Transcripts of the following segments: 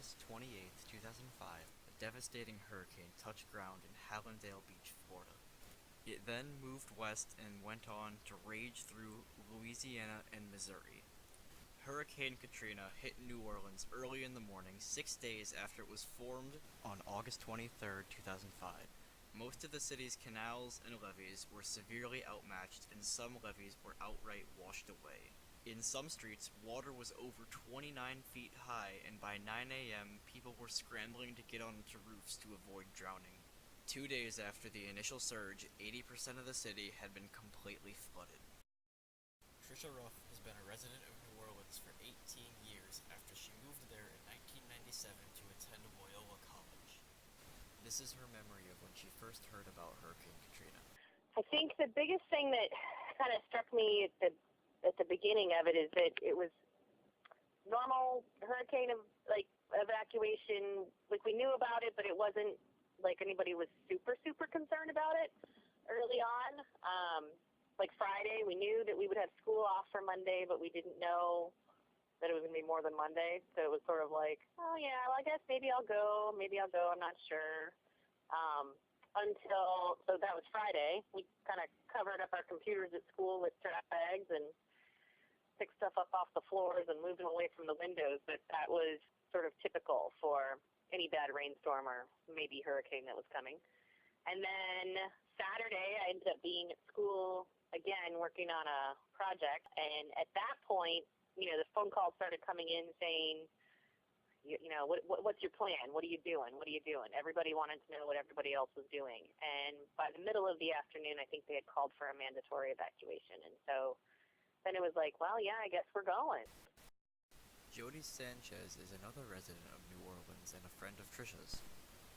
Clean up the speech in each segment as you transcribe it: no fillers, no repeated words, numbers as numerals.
August 28th, 2005, a devastating hurricane touched ground in Hallandale Beach, Florida. It then moved west and went on to rage through Louisiana and Missouri. Hurricane Katrina hit New Orleans early in the morning, 6 days after it was formed on August 23rd, 2005. Most of the city's canals and levees were severely outmatched, and some levees were outright washed away. In some streets, water was over 29 feet high, and by 9 a.m., people were scrambling to get onto roofs to avoid drowning. 2 days after the initial surge, 80% of the city had been completely flooded. Trisha Ruff has been a resident of New Orleans for 18 years after she moved there in 1997 to attend Loyola College. This is her memory of when she first heard about Hurricane Katrina. I think the biggest thing that kind of struck me at the beginning of it is that it was normal hurricane evacuation. Like, we knew about it, but it wasn't like anybody was super concerned about it early on. Like Friday, we knew that we would have school off for Monday, but we didn't know that it was going to be more than Monday. So it was sort of like, oh yeah, well, I guess maybe I'll go, I'm not sure. So that was Friday. We kind of covered up our computers at school with trash bags and picked stuff up off the floors and moved them away from the windows. But that was sort of typical for any bad rainstorm or maybe hurricane that was coming. And then Saturday, I ended up being at school again working on a project. And at that point, the phone calls started coming in saying, what's your plan? What are you doing? Everybody wanted to know what everybody else was doing. And by the middle of the afternoon, I think they had called for a mandatory evacuation. And so then it was like, well, yeah, I guess we're going. Jody Sanchez is another resident of New Orleans and a friend of Trisha's.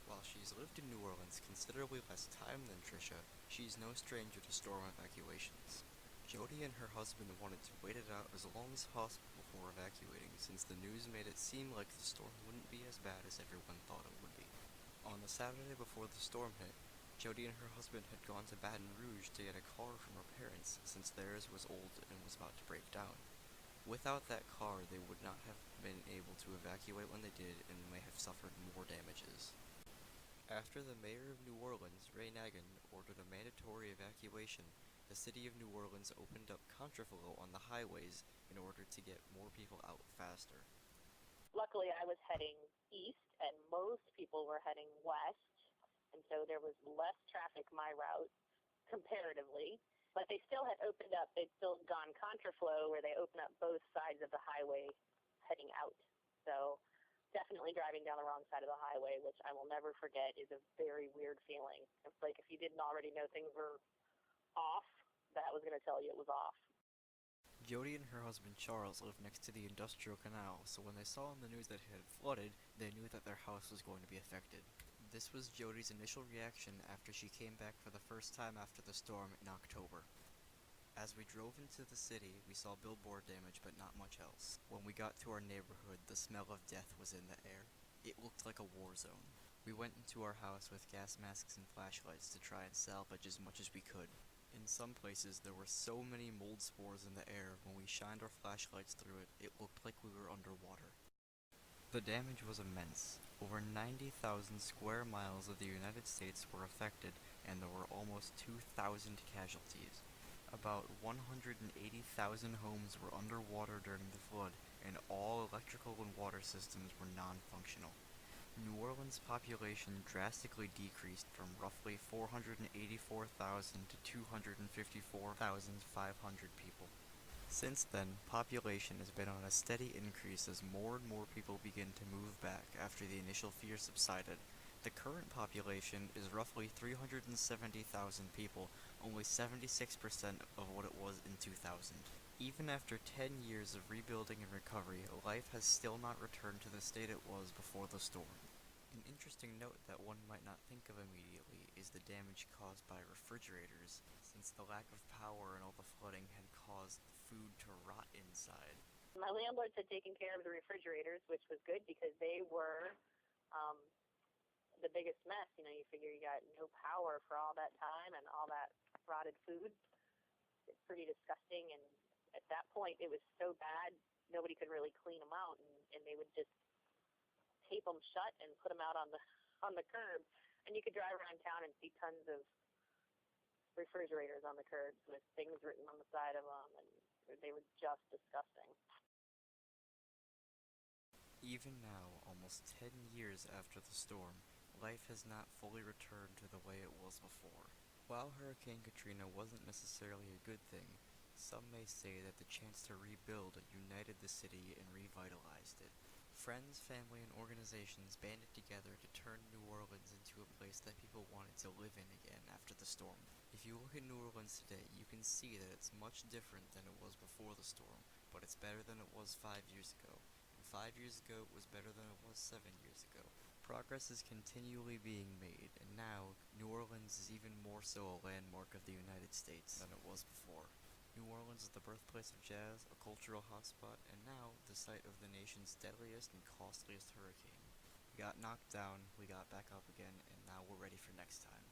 While she's lived in New Orleans considerably less time than Trisha, she's no stranger to storm evacuations. Jody and her husband wanted to wait it out as long as possible before evacuating, since the news made it seem like the storm wouldn't be as bad as everyone thought it would be. On the Saturday before the storm hit, Jody and her husband had gone to Baton Rouge to get a car from her parents, since theirs was old and was about to break down. Without that car, they would not have been able to evacuate when they did and may have suffered more damages. After the mayor of New Orleans, Ray Nagin, ordered a mandatory evacuation, the city of New Orleans opened up contraflow on the highways in order to get more people out faster. Luckily, I was heading east, and most people were heading west, and so there was less traffic my route comparatively. But they still had opened up. They'd still gone contraflow, where they opened up both sides of the highway heading out. So definitely driving down the wrong side of the highway, which I will never forget, is a very weird feeling. It's like if you didn't already know things were off, that was going to tell you it was off. Jody and her husband Charles lived next to the industrial canal, so when they saw on the news that it had flooded, they knew that their house was going to be affected. This was Jody's initial reaction after she came back for the first time after the storm in October. As we drove into the city, we saw billboard damage but not much else. When we got to our neighborhood, the smell of death was in the air. It looked like a war zone. We went into our house with gas masks and flashlights to try and salvage as much as we could. In some places, there were so many mold spores in the air, when we shined our flashlights through it, it looked like we were underwater. The damage was immense. Over 90,000 square miles of the United States were affected, and there were almost 2,000 casualties. About 180,000 homes were underwater during the flood, and all electrical and water systems were non-functional. New Orleans' population drastically decreased from roughly 484,000 to 254,500 people. Since then, population has been on a steady increase as more and more people begin to move back after the initial fear subsided. The current population is roughly 370,000 people, only 76% of what it was in 2000. Even after 10 years of rebuilding and recovery, life has still not returned to the state it was before the storm. An interesting note that one might not think of immediately is the damage caused by refrigerators, since the lack of power and all the flooding had caused food to rot inside. My landlords had taken care of the refrigerators, which was good because they were the biggest mess. You figure you got no power for all that time and all that rotted food. It's pretty disgusting, and at that point it was so bad nobody could really clean them out, and they would just tape them shut and put them out on the curb, and you could drive around town and see tons of refrigerators on the curbs with things written on the side of them, and they were just disgusting. Even now, almost 10 years after the storm, life has not fully returned to the way it was before. While Hurricane Katrina wasn't necessarily a good thing, some may say that the chance to rebuild united the city and revitalized it. Friends, family, and organizations banded together to turn New Orleans into a place that people wanted to live in again after the storm. If you look at New Orleans today, you can see that it's much different than it was before the storm, but it's better than it was 5 years ago. 5 years ago it was better than it was 7 years ago. Progress is continually being made, and now New Orleans is even more so a landmark of the United States than it was before. New Orleans is the birthplace of jazz, a cultural hotspot, and now the site of the nation's deadliest and costliest hurricane. We got knocked down, we got back up again, and now we're ready for next time.